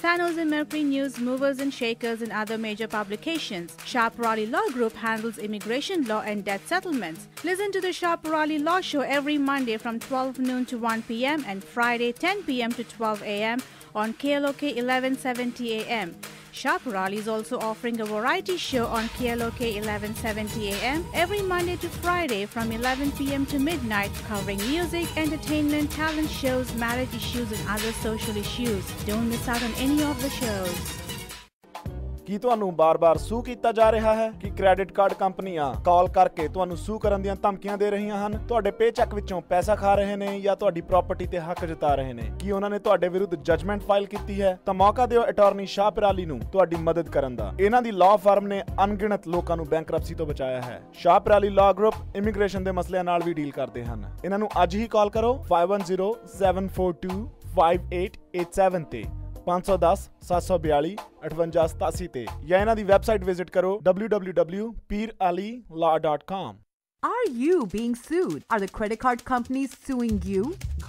San Jose Mercury News, Movers and Shakers, and other major publications. Sharparali Law Group handles immigration law and debt settlements. Listen to the Sharparali Law Show every Monday from 12 noon to 1 p.m. and Friday 10 p.m. to 12 a.m. on KLOK 1170 a.m. Sharparali is also offering a variety show on KLOK 1170 a.m. every Monday to Friday from 11 p.m. to midnight, covering music, entertainment, talent shows, marriage issues, and other social issues. Don't miss out on any of the shows. ਕੀ ਤੁਹਾਨੂੰ ਬਾਰ-ਬਾਰ ਸੂ ਕੀਤਾ ਜਾ ਰਿਹਾ ਹੈ ਕਿ credit card ਕੰਪਨੀਆਂ ਕਾਲ ਕਰਕੇ ਤੁਹਾਨੂੰ ਸੂ ਕਰਨ ਦੀਆਂ ਧਮਕੀਆਂ ਦੇ ਰਹੀਆਂ ਹਨ, ਤੁਹਾਡੇ ਪੇਚੈਕ ਵਿੱਚੋਂ ਪੈਸਾ ਖਾ ਰਹੇ ਨੇ ਜਾਂ ਤੁਹਾਡੀ ਪ੍ਰਾਪਰਟੀ ਤੇ ਹੱਕ ਜਤਾ ਰਹੇ ਨੇ? ਕੀ ਉਹਨਾਂ ਨੇ ਤੁਹਾਡੇ ਵਿਰੁੱਧ ਜਜਮੈਂਟ ਫਾਈਲ ਕੀਤੀ ਹੈ? ਤਾਂ ਮੌਕਾ ਦਿਓ ਅਟਾਰਨੀ ਸ਼ਾਹਪਰਾਲੀ ਨੂੰ ਤੁਹਾਡੀ ਮਦਦ ਕਰਨ ਦਾ। ਇਹਨਾਂ ਦੀ ਲਾਅ ਫਰਮ ਨੇ ਅਣਗਿਣਤ ਲੋਕਾਂ ਨੂੰ ਬੈਂਕਰਪਸੀ ਤੋਂ ਬਚਾਇਆ ਹੈ। ਸ਼ਾਹਪਰਾਲੀ ਲਾਅ ਗਰੁੱਪ ਇਮੀਗ੍ਰੇਸ਼ਨ ਦੇ ਮਸਲਿਆਂ ਨਾਲ ਵੀ ਡੀਲ ਕਰਦੇ ਹਨ। ਇਹਨਾਂ ਨੂੰ ਅੱਜ ਹੀ ਕਾਲ ਕਰੋ 5107425887 ਤੇ 510-742-5887 ਤੇ ਜਾਂ ਇਹਨਾਂ ਦੀ ਵੈਬਸਾਈਟ ਵਿਜ਼ਿਟ ਕਰੋ www.peeralilaw.com। Are you being sued? Are the credit card companies suing you?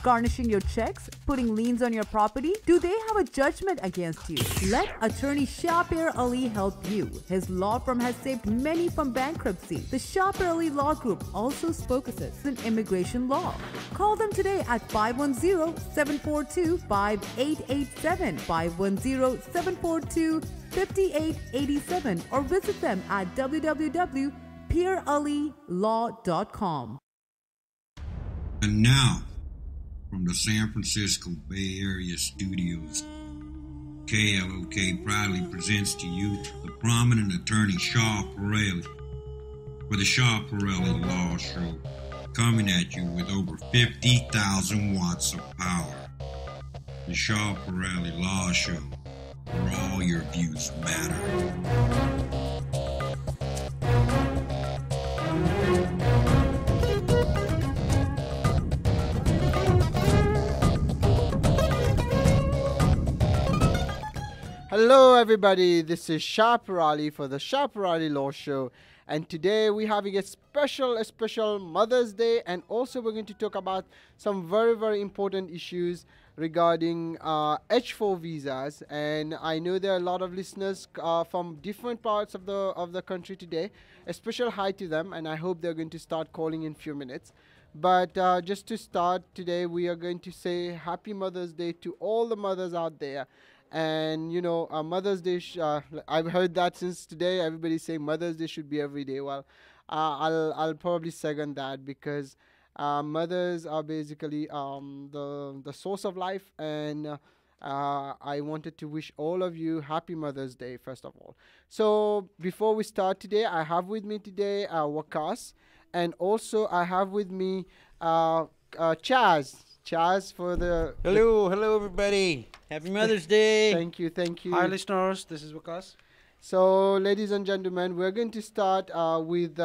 Garnishing your checks? Putting liens on your property? Do they have a judgment against you? Let attorney Shapir Ali help you. His law firm has saved many from bankruptcy. The Shapir Ali Law Group also focuses on immigration law. Call them today at 510-742-5887, 510-742-5887, or visit them at www.peeralilaw.com. And now, from the San Francisco Bay Area studios, KLOK proudly presents to you the prominent attorney Shaw Pirelli for the Shaw Pirelli Law Show, coming at you with over 50,000 watts of power. The Shaw Pirelli Law Show, where all your views matter. Hello everybody, this is Sharparali for the Sharparali Law Show, and today we're having a special Mother's Day, and also we're going to talk about some very important issues regarding H4 visas. And I know there are a lot of listeners from different parts of the country today. A special hi to them, and I hope they're going to start calling in few minutes. But just to start today, we are going to say Happy Mother's Day to all the mothers out there. And you know, Mother's Day, I've heard that since today everybody's saying Mother's Day should be every day. Well, I'll probably second that, because mothers are basically the source of life, and I wanted to wish all of you Happy Mother's Day first of all. So before we start today, I have with me today Wakas, and also I have with me Chaz for the... Hello everybody. Happy Mother's Day. Thank you. Hi listeners, this is Wakas. So ladies and gentlemen, we're going to start with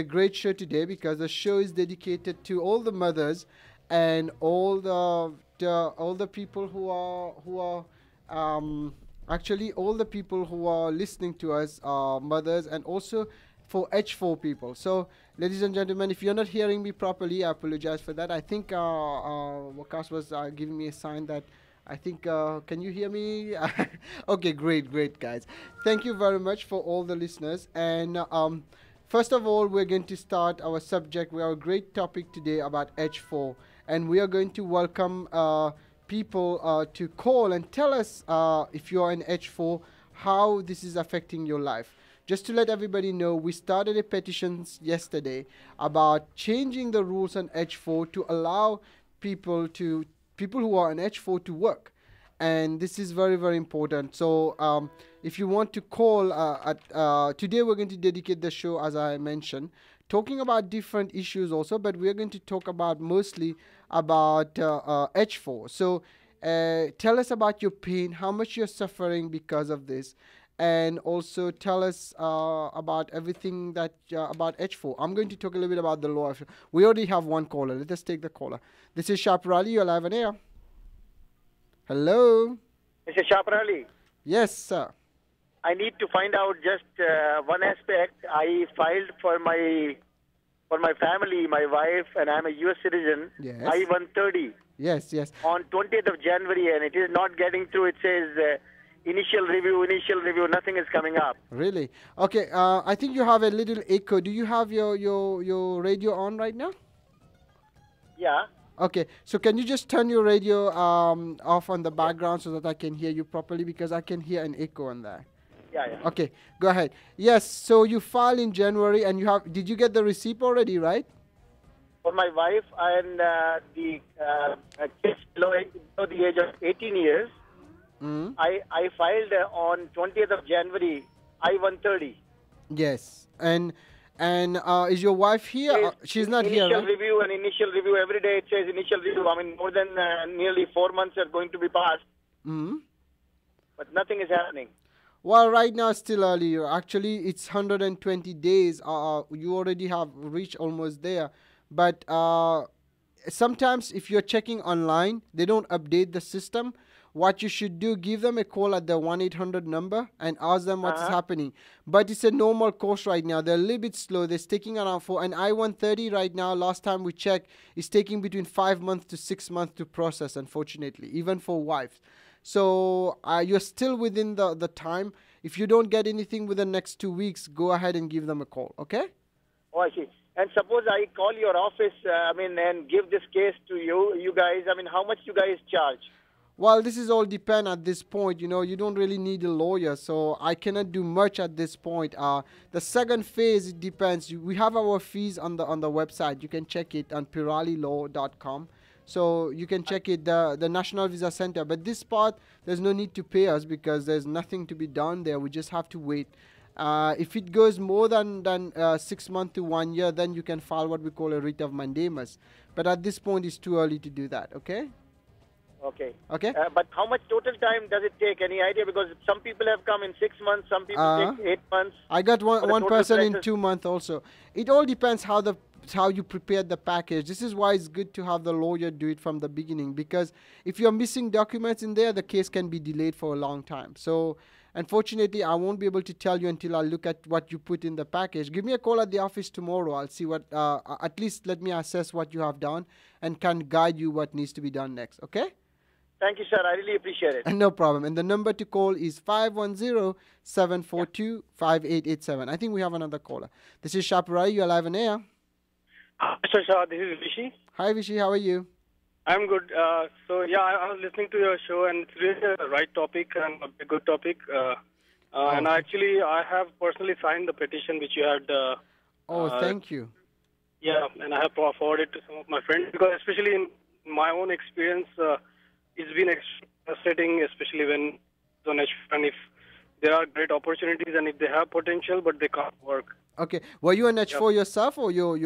a great show today, because the show is dedicated to all the mothers and all the people who are actually all the people who are listening to us are mothers, and also for H4 people. So ladies and gentlemen, if you're not hearing me properly, I apologize for that. I think Wakas was giving me a sign that I think, can you hear me? Okay, great guys. Thank you very much for all the listeners. And first of all, we're going to start our subject. We have a great topic today about H4, and we are going to welcome people to call and tell us if you're in H4, how this is affecting your life. Just to let everybody know, we started a petition yesterday about changing the rules on H4 to allow people who are on H4 to work. And this is very important. So if you want to call, today we're going to dedicate the show, as I mentioned, talking about different issues also, but we're going to talk about mostly about H4. So tell us about your pain, how much you're suffering because of this, and also tell us about everything that about H4. I'm going to talk a little bit about the law. We already have one caller. Let us take the caller. This is Sharparali. You're live on air. Hello. This is Sharparali. Yes, sir. I need to find out just one aspect. I filed for my family, my wife, and I'm a U.S. citizen. Yes. I-130. Yes, yes. on 20th of January, and it is not getting through. It says initial review, nothing is coming up. Really? Okay, I think you have a little echo. Do you have your radio on right now? Yeah. Okay, so can you just turn your radio off on the background so that I can hear you properly, because I can hear an echo on there. Yeah, yeah. Okay, go ahead. Yes, so you filed in January and you have, did you get the receipt already, right? For my wife and the kids below the age of 18 years, I filed on 20th of January, I-130. Yes, and is your wife here? She's not here, right? Initial review, every day it says initial review. I mean, more than nearly 4 months are going to be passed. But nothing is happening. Well, right now it's still early. Actually, it's 120 days. You already have reached almost there. But sometimes if you're checking online, they don't update the system. What you should do, give them a call at the 1-800 number and ask them what's happening. But it's a normal course right now. They're a little bit slow. They're taking around for an I-130 right now. Last time we checked, it's taking between 5 months to 6 months to process, unfortunately, even for wives. So you're still within the time. If you don't get anything within the next 2 weeks, go ahead and give them a call, okay? Oh, I see. And suppose I call your office, and give this case to you guys. I mean, how much you guys charge? Well, this is all depend at this point. You know, you don't really need a lawyer, so I cannot do much at this point. The second phase, it depends. We have our fees on the website. You can check it on piralilaw.com. So you can check it, the National Visa Center. But this part, there's no need to pay us because there's nothing to be done there. We just have to wait. If it goes more than 6 months to 1 year, then you can file what we call a writ of mandamus. But at this point, it's too early to do that, okay? Okay. Okay. But how much total time does it take? Any idea? Because some people have come in 6 months, some people take 8 months. I got one person in 2 months also. It all depends how you prepared the package. This is why it's good to have the lawyer do it from the beginning, because if you're missing documents in there, the case can be delayed for a long time. So unfortunately, I won't be able to tell you until I look at what you put in the package. Give me a call at the office tomorrow. I'll see what, at least let me assess what you have done and can guide you what needs to be done next, okay? Thank you, sir. I really appreciate it. No problem. And the number to call is 510-742-5887. I think we have another caller. This is Shapurai. You're live on air. Mr. Shah, this is Vishy. Hi, Vishy. How are you? I'm good. I was listening to your show, and it's really a right topic and a good topic. And actually, I have personally signed the petition which you had. Thank you. Yeah, and I have forwarded to some of my friends, because especially in my own experience, it's been frustrating, especially when on H4, and if there are great opportunities and if they have potential, but they can't work. Okay. Were you an H4 yourself, or your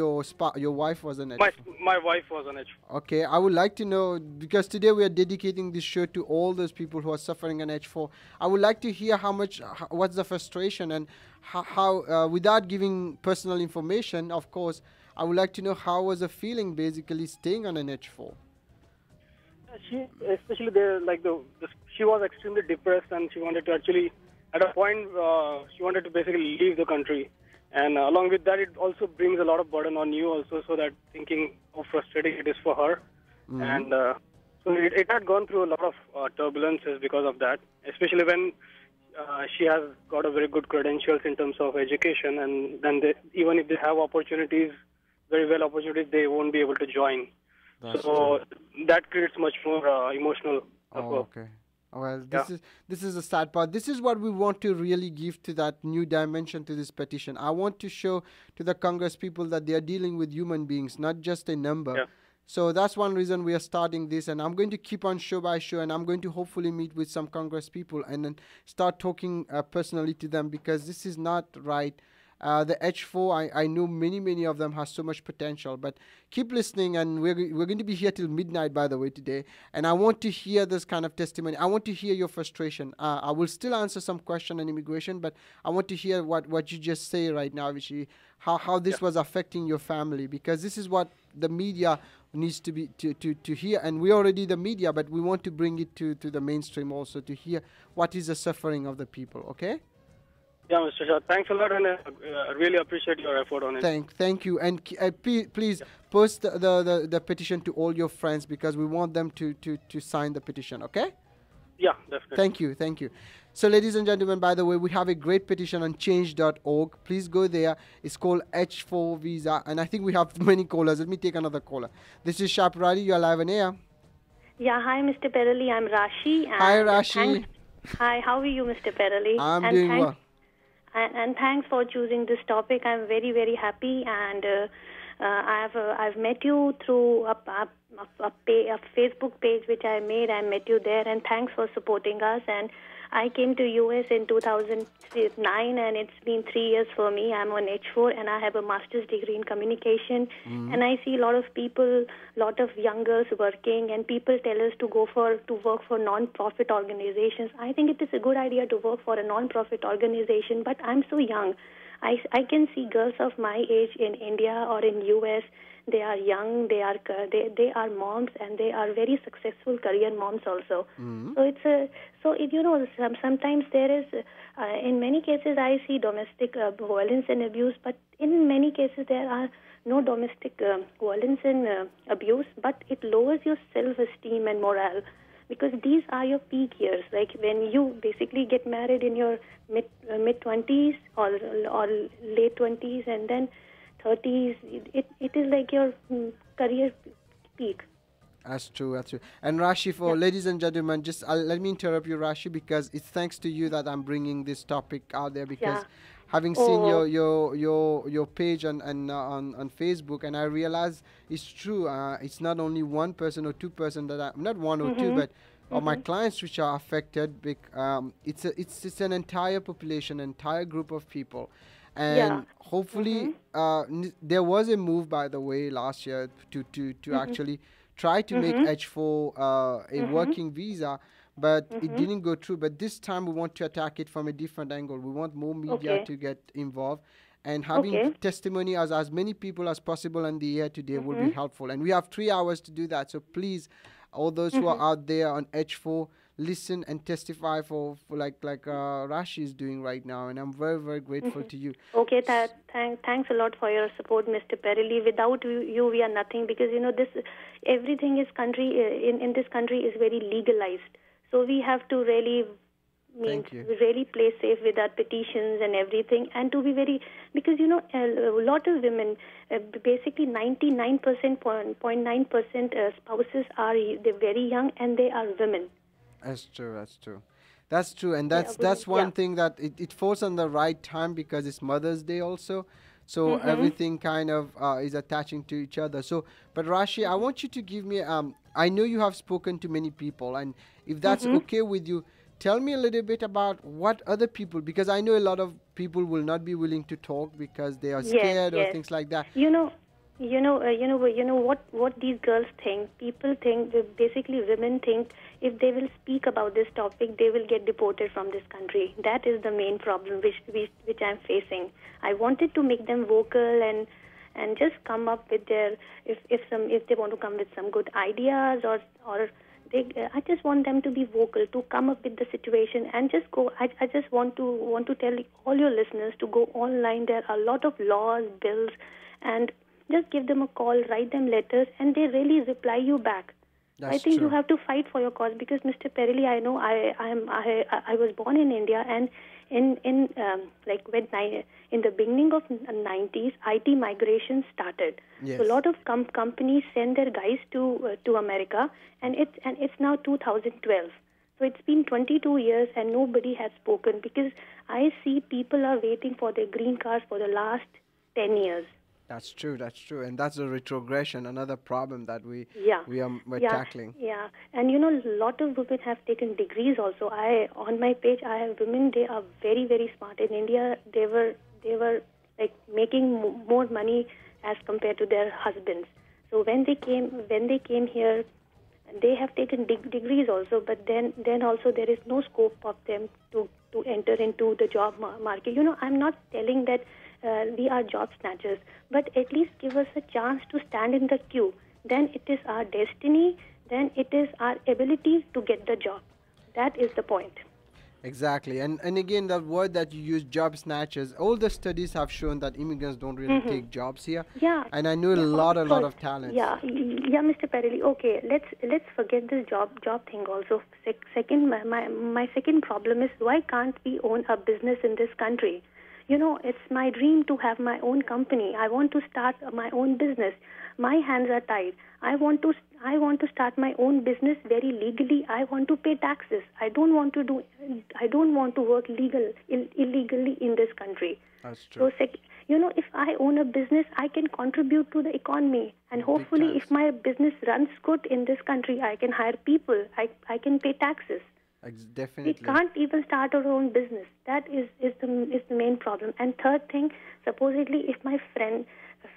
wife was an H4? My wife was an H4. Okay. I would like to know, because today we are dedicating this show to all those people who are suffering an H4. I would like to hear what's the frustration, and how without giving personal information, of course, I would like to know how was the feeling basically staying on an H4. She, especially there, she was extremely depressed, and she wanted to actually, at a point, she wanted to basically leave the country. And along with that, it also brings a lot of burden on you also, so that thinking how frustrating it is for her. And so it had gone through a lot of turbulences because of that, especially when she has got a very good credentials in terms of education, and then even if they have opportunities, very well opportunities, they won't be able to join. That creates much more emotional. Okay. Well, this is the sad part. This is what we want to really give to that new dimension to this petition. I want to show to the Congress people that they are dealing with human beings, not just a number. Yeah. So that's one reason we are starting this, and I'm going to keep on show by show, and I'm going to hopefully meet with some Congress people and then start talking personally to them, because this is not right. The H4, I know many of them have so much potential, but keep listening, and we're going to be here till midnight, by the way, today, and I want to hear this kind of testimony. I want to hear your frustration. I will still answer some question on immigration, but I want to hear what you just say right now, Vishy, how this was affecting your family, because this is what the media needs to be to hear, and we're already the media, but we want to bring it to the mainstream also, to hear what is the suffering of the people, okay? Yeah, Mr. Shah. Thanks a lot, and I really appreciate your effort on it. Thank you, and please post the petition to all your friends because we want them to sign the petition. Okay? Yeah, definitely. Thank you. So, ladies and gentlemen, by the way, we have a great petition on change.org. Please go there. It's called H4 Visa, and I think we have many callers. Let me take another caller. This is Sharp Radi. You are live on air. Yeah, hi, Mr. Perali. I'm Rashi. Hi, Rashi. Hi, how are you, Mr. Perali? I'm doing well. And thanks for choosing this topic. I'm very, very happy. And I've met you through a Facebook page which I made. I met you there, and thanks for supporting us. And I came to US in 2009, and it's been 3 years for me. I'm on H4, and I have a master's degree in communication. And I see a lot of people, lot of young girls working, and people tell us to work for non-profit organizations. I think it is a good idea to work for a non-profit organization, but I'm so young. I can see girls of my age in India or in US. They are young, they are moms, and they are very successful career moms also. Sometimes there is, in many cases I see domestic violence and abuse, but in many cases there are no domestic violence and abuse, but it lowers your self-esteem and morale, because these are your peak years. Like when you basically get married in your mid-20s or late 20s, and then 30s, it is like your career peak. That's true. And Rashi, for ladies and gentlemen, just let me interrupt you, Rashi, because it's thanks to you that I'm bringing this topic out there, because having seen your page on Facebook, and I realize it's true. It's not only one person or two person not one or two, but my clients which are affected. It's an entire population, entire group of people. And hopefully there was a move, by the way, last year to actually try to make H4 a working visa, but it didn't go through. But this time we want to attack it from a different angle. We want more media to get involved, and having testimony as many people as possible on the air today will be helpful. And we have 3 hours to do that. So please, all those who are out there on H4, listen and testify for like Rashi is doing right now, and I'm very, very grateful to you. Okay, thanks a lot for your support, Mr. Perali. Without you, we are nothing, because everything is in this country is very legalized. So we have to really really play safe with our petitions and everything, and to be very, because a lot of women, basically 99.9% spouses they're very young, and they are women. That's true, and that's one thing that it falls on the right time, because it's Mother's Day also, so everything kind of is attaching to each other. So, but Rashi, I want you to give me I know you have spoken to many people, and if that's okay with you, tell me a little bit about what other people, because I know a lot of people will not be willing to talk because they are scared or things like that. What these girls think. People think, basically women think, if they will speak about this topic, they will get deported from this country. That is the main problem which I'm facing. I wanted to make them vocal and just come up with their, if they want to come with some good ideas, or I just want them to be vocal, to come up with the situation and just go. I just want to tell all your listeners to go online. There are a lot of laws, bills, and just give them a call, write them letters, and they really reply you back. I think you have to fight for your cause, because Mr. Perali, I know I was born in India, and in the beginning of 90s, IT migration started. Yes. So a lot of companies send their guys to America, and it's now 2012. So it's been 22 years, and nobody has spoken, because I see people are waiting for their green cards for the last 10 years. That's true, and that's a retrogression, another problem that we're tackling. Yeah, and a lot of women have taken degrees also. On my page, I have women. They are very, very smart. In India, they were like making more money as compared to their husbands. So when they came here, they have taken degrees also. But then also there is no scope of them to enter into the job market. I'm not telling that we are job snatchers, but at least give us a chance to stand in the queue. Then it is our destiny, then it is our ability to get the job. That is the point. Exactly. And again, that word that you use, job snatchers, all the studies have shown that immigrants don't really take jobs here. Yeah. And I know a lot of talents. Yeah, yeah, Mr. Perelli. Okay, let's forget this job thing also. Second, my second problem is, why can't we own a business in this country? You know, it's my dream to have my own company. I want to start my own business. My hands are tied. I want to start my own business very legally. I want to pay taxes. I don't want to work illegally in this country. That's true. So, you know, if I own a business, I can contribute to the economy. And hopefully, if my business runs good in this country, I can hire people. I can pay taxes. Definitely. We can't even start our own business. That is the main problem. And third thing, supposedly, if my friend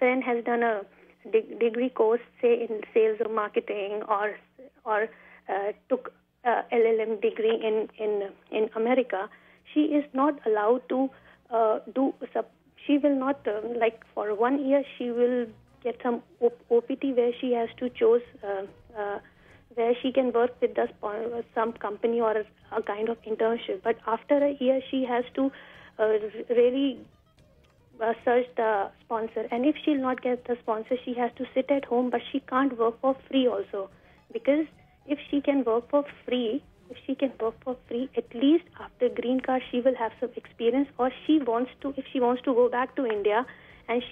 has done a degree course, say in sales or marketing, or took a LLM degree in America, she is not allowed to she will not like for 1 year she will get some OPT where she has to choose where she can work with some company or a kind of internship. But after a year, she has to really search the sponsor. And if she'll not get the sponsor, she has to sit at home, but she can't work for free also. Because if she can work for free, at least after green card, she will have some experience, or if she wants to go back to India, and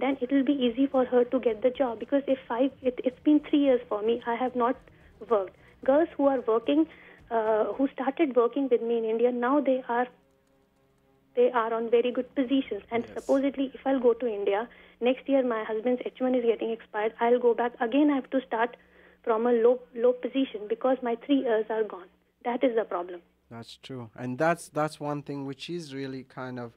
then it will be easy for her to get the job. Because it's been 3 years for me, I have not worked. Girls who are working, who started working with me in India, now they are on very good positions. And supposedly, if I'll go to India next year, my husband's H1 is getting expired. I'll go back again. I have to start from a low position because my 3 years are gone. That is the problem. That's true, and that's one thing which is really kind of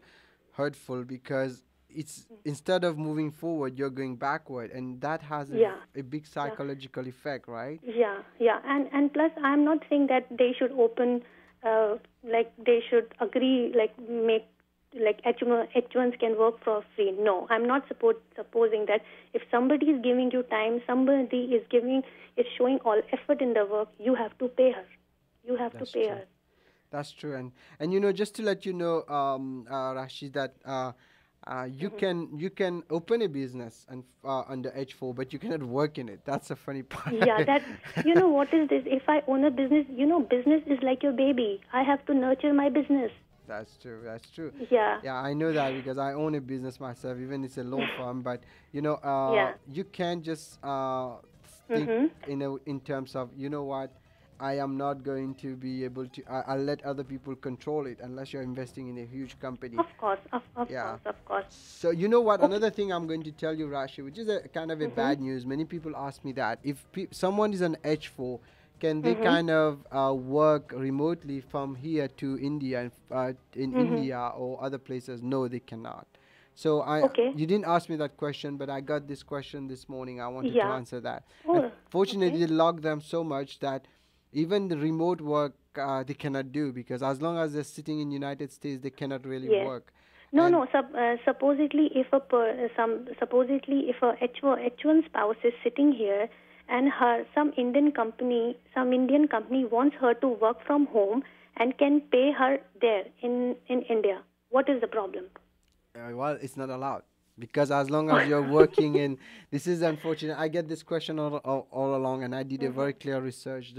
hurtful, because it's instead of moving forward, you're going backward, and that has a big psychological effect, right? Yeah. And plus, I'm not saying that they should open, like they should agree, like make, like H1s can work for free. No, I'm not supposing that. If somebody is giving you time, somebody is showing all effort in the work, you have to pay her. You have to pay her. That's true, and you know, just to let you know, Rashid, that you can open a business and under H4, but you cannot work in it. That's a funny part. Yeah, that, you know, what is this? If I own a business, you know, business is like your baby. I have to nurture my business. That's true. Yeah. Yeah, I know that because I own a business myself, even it's a law firm. But you know, you can't just think in terms of, you know what, I am not going to be able to. I'll let other people control it unless you're investing in a huge company. Of course. So you know what? Another thing I'm going to tell you, Rashi, which is a kind of a bad news. Many people ask me that if someone is an H4, can they kind of work remotely from here to India in India or other places? No, they cannot. So you didn't ask me that question, but I got this question this morning. I wanted to answer that. Fortunately, they locked them so much that even the remote work they cannot do, because as long as they're sitting in United States, they cannot really work. Supposedly, if a H1 spouse is sitting here, and some Indian company wants her to work from home and can pay her there in India, what is the problem? Well, it's not allowed, because as long as you're working in, this is unfortunate. I get this question all along, and I did a very clear research.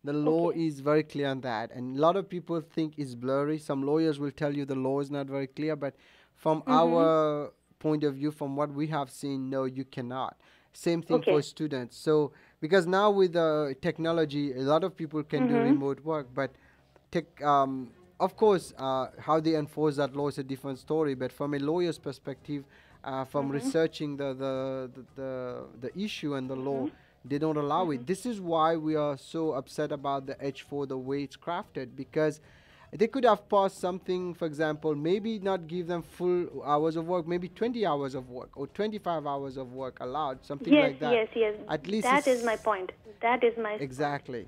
The law is very clear on that, and a lot of people think it's blurry. Some lawyers will tell you the law is not very clear, but from our point of view, from what we have seen, no, you cannot. Same thing for students. So because now with technology, a lot of people can do remote work, but of course, how they enforce that law is a different story. But from a lawyer's perspective, from researching the issue and the law, they don't allow it. This is why we are so upset about the H4, the way it's crafted, because they could have passed something, for example, maybe not give them full hours of work, maybe 20 hours of work or 25 hours of work allowed, something like that. Yes. At least that is my point. Exactly.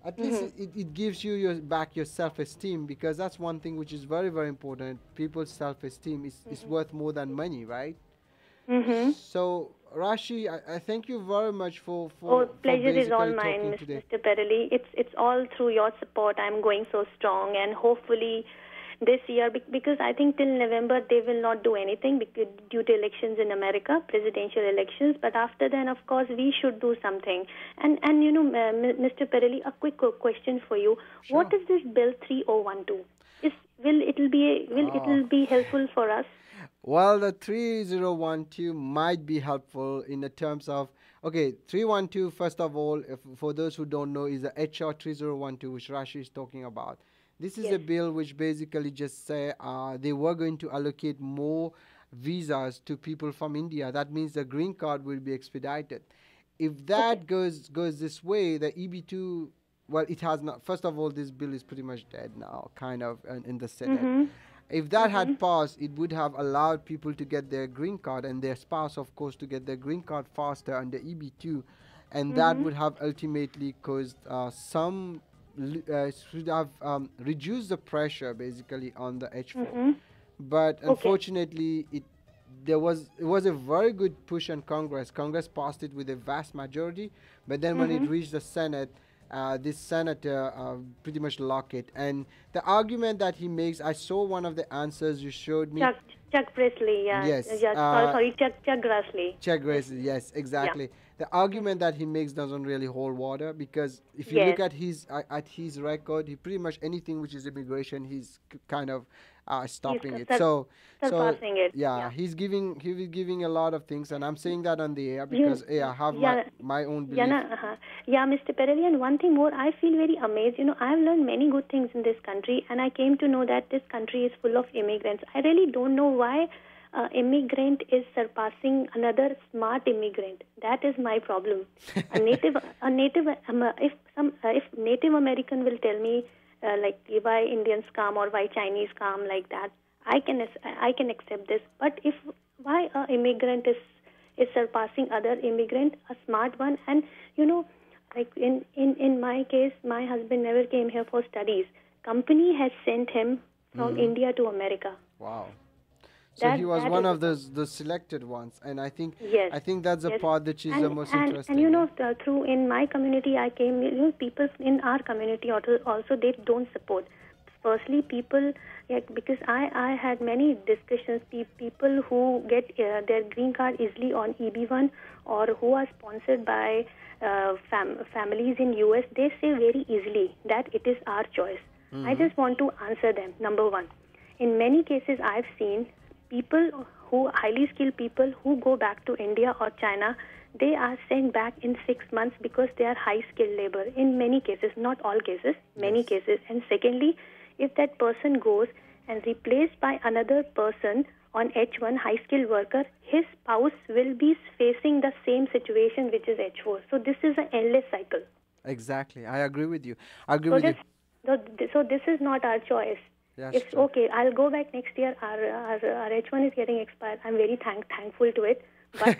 At least it gives you back your self-esteem, because that's one thing which is very, very important. People's self-esteem is worth more than money, right? So Rashi, I thank you very much for pleasure is all basically mine, talking today. Mr. Perelli. It's all through your support. I'm going so strong, and hopefully this year, because I think till November they will not do anything because due to elections in America, presidential elections. But after then, of course, we should do something. And you know, Mr. Perelli, a quick question for you. Sure. What is this Bill 3012? Will it be helpful for us? Well, the 3012 might be helpful in the terms of, okay, 312, first of all, for those who don't know, is the HR 3012, which Rashi is talking about. This is a bill which basically just say they were going to allocate more visas to people from India. That means the green card will be expedited. If that goes this way, the EB2, well, it has not. First of all, this bill is pretty much dead now, kind of, in the Senate. If that had passed, it would have allowed people to get their green card and their spouse, of course, to get their green card faster under EB2. And that would have ultimately caused should have reduced the pressure basically on the H4. But unfortunately, it was a very good push on Congress. Congress passed it with a vast majority. But then when it reached the Senate, this senator pretty much locked it. And the argument that he makes, I saw one of the answers you showed me. Chuck Grassley, yeah. Yes. Sorry, Chuck Grassley. Chuck Grassley, yes, exactly. Yeah. The argument that he makes doesn't really hold water because if you look at his record, he pretty much anything which is immigration, he's kind of stopping it. Surpassing it. Yeah, he's giving a lot of things, and I'm saying that on the air because I have my own belief. Yeah, Mr. Perelli, and one thing more, I feel very amazed. You know, I've learned many good things in this country, and I came to know that this country is full of immigrants. I really don't know why immigrant is surpassing another smart immigrant. That is my problem. If Native American will tell me like why Indians come or why Chinese come like that, I can accept this. But why a immigrant is surpassing other immigrant, a smart one, and you know, like in my case, my husband never came here for studies. Company has sent him from India to America. Wow. So he was one of those selected ones, and I think that's the part that is the most interesting. And you know, through in my community, I came. You know, people in our community also they don't support. Firstly, people, because I had many discussions. People who get their green card easily on EB1 or who are sponsored by families in US, they say very easily that it is our choice. I just want to answer them. Number one, in many cases, I've seen people highly skilled people who go back to India or China, they are sent back in 6 months because they are high skilled labor. In many cases, not all cases, many cases. And secondly, if that person goes and replaced by another person on H1, high skilled worker, his spouse will be facing the same situation, which is H4. So this is an endless cycle. Exactly. I agree with you. So this is not our choice. It's okay. I'll go back next year. Our H1 is getting expired. I'm very thankful to it. But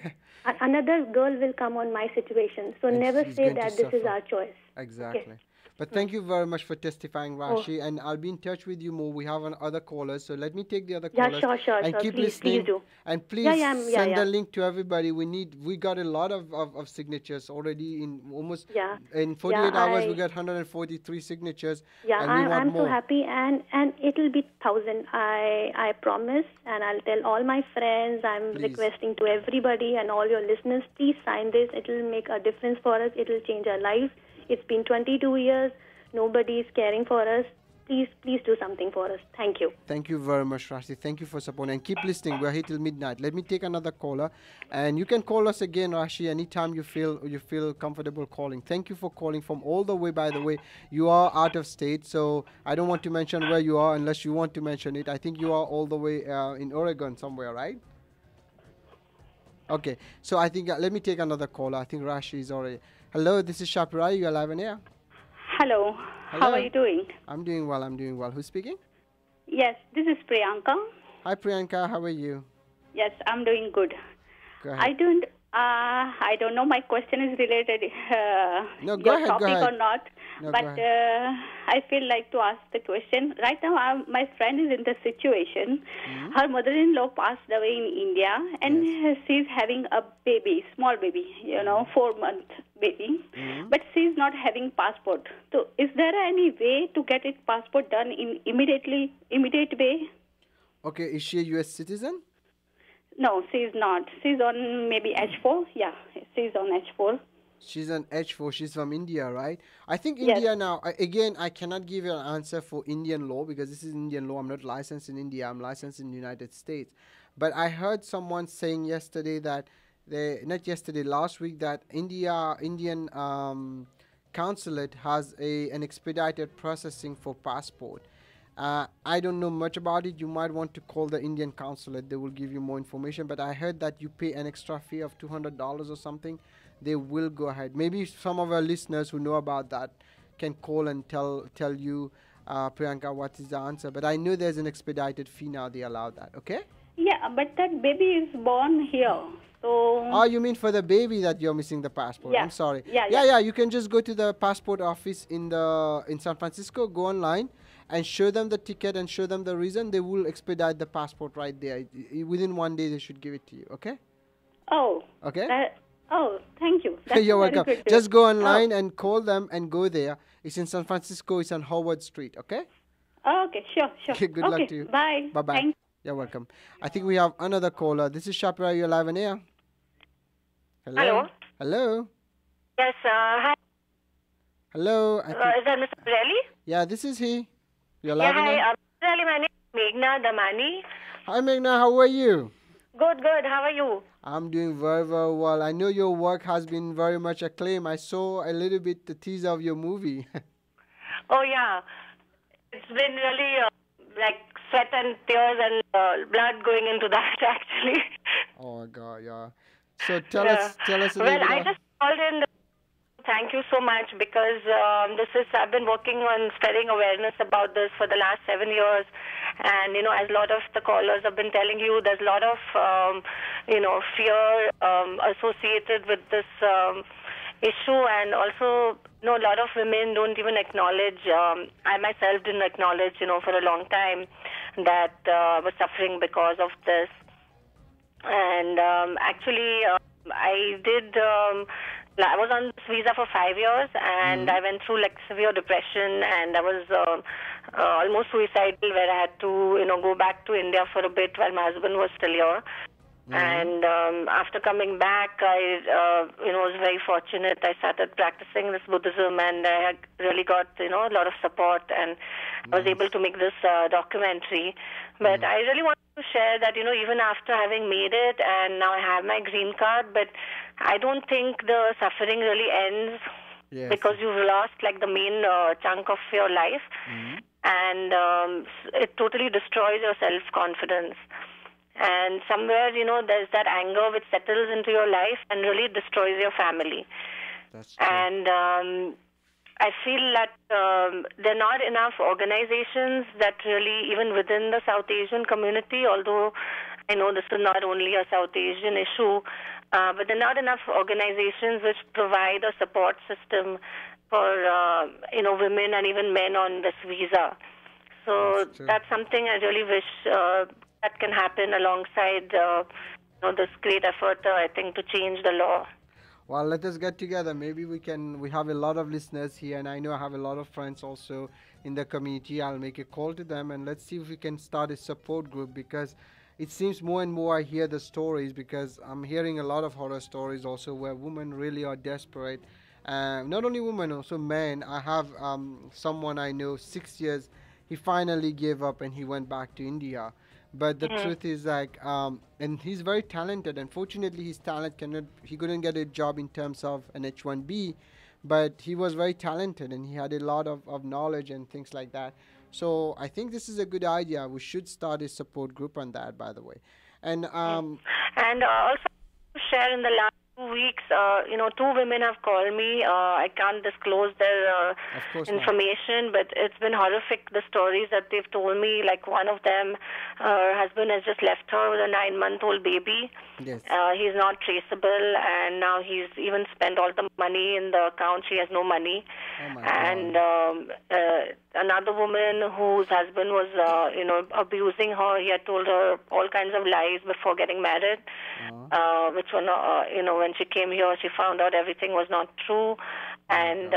another girl will come on my situation. So never say that this is our choice. Exactly. Okay. But thank you very much for testifying, Rashi. And I'll be in touch with you more. We have other callers. So let me take the other callers. Sure. And keep listening. Please do. And please send the link to everybody. We got a lot of signatures already in almost in 48 hours. We got 143 signatures. Yeah, and I'm so happy. And it'll be 1,000. I promise. And I'll tell all my friends. I'm requesting to everybody and all your listeners, please sign this. It'll make a difference for us. It'll change our lives. It's been 22 years. Nobody is caring for us. Please do something for us. Thank you. Thank you very much, Rashi. Thank you for supporting. And keep listening. We're here till midnight. Let me take another caller. And you can call us again, Rashi, anytime you feel comfortable calling. Thank you for calling from all the way, by the way. You are out of state, so I don't want to mention where you are unless you want to mention it. I think you are all the way in Oregon somewhere, right? Okay. So I think, let me take another caller. I think Rashi is already... Hello, this is Shapira. You are live on air. Hello. How are you doing? I'm doing well. Who's speaking? Yes, this is Priyanka. Hi, Priyanka. How are you? Yes, I'm doing good. Go ahead. I don't know my question is related no, go ahead, topic go ahead. or not. No, but go ahead. I feel like to ask the question. Right now, my friend is in the situation. Her mother-in-law passed away in India, and she's having a baby, small baby, 4-month baby. But she's not having passport. So, is there any way to get it passport done in immediate way? Okay, is she a U.S. citizen? No, she's not. She's on maybe H4. Yeah, she's on H4. She's an H4. She's from India, right? I think Yes. India now, again, I cannot give you an answer for Indian law because this is Indian law. I'm not licensed in India. I'm licensed in the United States. But I heard someone saying yesterday that, not yesterday, last week, that Indian consulate has an expedited processing for passport. I don't know much about it. You might want to call the Indian consulate. They will give you more information. But I heard that you pay an extra fee of $200 or something. They will go ahead. Maybe some of our listeners who know about that can call and tell you, Priyanka, what is the answer. But I know there's an expedited fee now. They allow that. Okay? Yeah, but that baby is born here. So. Oh, you mean for the baby that you're missing the passport? Yeah. I'm sorry. Yeah. You can just go to the passport office in San Francisco. Go online and show them the ticket and show them the reason. They will expedite the passport right there. Within 1 day, they should give it to you. Okay? Oh. Okay. Thank you. That's You're very welcome. good. Just go online and call them and go there. It's in San Francisco. It's on Howard Street. Okay? Okay, sure. Okay, good luck to you. Bye. Bye-bye. Thank You're welcome. I think we have another caller. This is Shapira. You're live on air. Hello. Hello. Yes, hi. Hello. Is that Mr. Pirelli? Yeah, this is he. You're Yeah, live on air. hi. Pirelli, my name is Meghna Damani. Hi, Meghna. How are you? Good. How are you? I'm doing very, very well. I know your work has been very much acclaimed. I saw a little bit the teaser of your movie. Oh, yeah. It's been really like sweat and tears and blood going into that, actually. Oh, my God, yeah. So tell us a little bit. Well, I just called in. Thank you so much because I've been working on spreading awareness about this for the last 7 years. And, as a lot of the callers have been telling you, there's a lot of, fear associated with this issue. And also, a lot of women don't even acknowledge, I myself didn't acknowledge, for a long time that I was suffering because of this. And actually, I was on this visa for 5 years, and I went through severe depression, and I was almost suicidal, where I had to, go back to India for a bit while my husband was still here. And after coming back, I, was very fortunate. I started practicing this Buddhism, and I had really got, a lot of support, and I was able to make this documentary. But I really wanted to share that, even after having made it, and now I have my green card, but I don't think the suffering really ends because you've lost the main chunk of your life, and it totally destroys your self-confidence. And somewhere, there's that anger which settles into your life and really destroys your family. That's true. And I feel that there are not enough organizations that really, even within the South Asian community, although I know this is not only a South Asian issue, but there are not enough organizations which provide a support system for, women and even men on this visa. So that's something I really wish that can happen alongside this great effort, I think, to change the law. Well, let us get together. Maybe we have a lot of listeners here, and I know I have a lot of friends also in the community. I'll make a call to them, and let's see if we can start a support group, because it seems more and more I hear the stories, because I'm hearing a lot of horror stories also where women really are desperate. Not only women, also men. I have someone I know, 6 years, he finally gave up and he went back to India. But the truth is and he's very talented. Unfortunately, his talent he couldn't get a job in terms of an H-1B, but he was very talented and he had a lot of knowledge and things like that. So I think this is a good idea. We should start a support group on that, by the way. And also share in the last 2 weeks, two women have called me. I can't disclose their information, but it's been horrific, the stories that they've told me. Like one of them, her husband has just left her with a 9-month-old baby. Yes. He's not traceable, and now he's even spent all the money in the account. She has no money. And another woman whose husband was, abusing her. He had told her all kinds of lies before getting married, which were not, when she came here, she found out everything was not true, and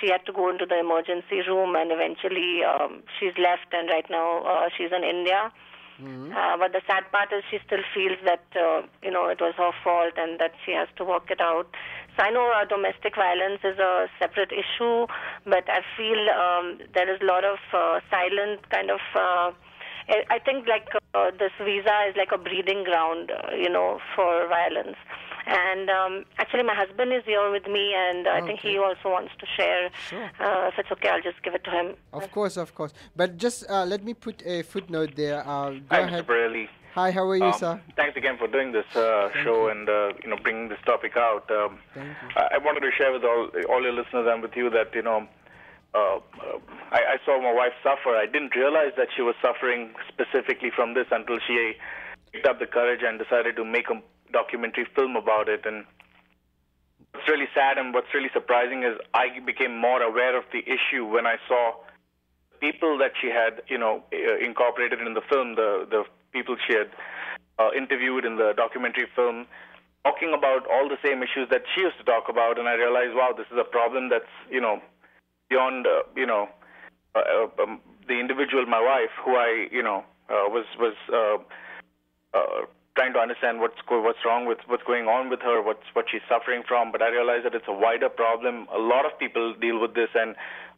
she had to go into the emergency room, and eventually she's left, and right now she's in India. But the sad part is she still feels that, it was her fault and that she has to work it out. So I know domestic violence is a separate issue, but I feel there is a lot of silent kind of, I think like this visa is like a breeding ground, for violence. And actually my husband is here with me, and I think he also wants to share. Sure. If it's okay, I'll just give it to him. Of course. But just let me put a footnote there. Go Hi, ahead. Mr. Borelli. Hi, how are you, sir? Thanks again for doing this show and bringing this topic out. Thank you. I wanted to share with all your listeners and with you that I saw my wife suffer. I didn't realize that she was suffering specifically from this until she picked up the courage and decided to make a documentary film about it. And what's really sad and what's really surprising is I became more aware of the issue when I saw people that she had, incorporated in the film, the people she had interviewed in the documentary film, talking about all the same issues that she used to talk about. And I realized, wow, this is a problem that's, beyond, the individual, my wife, who I, was trying to understand what's wrong with what's going on with her, what she's suffering from. But I realized that it's a wider problem. A lot of people deal with this, and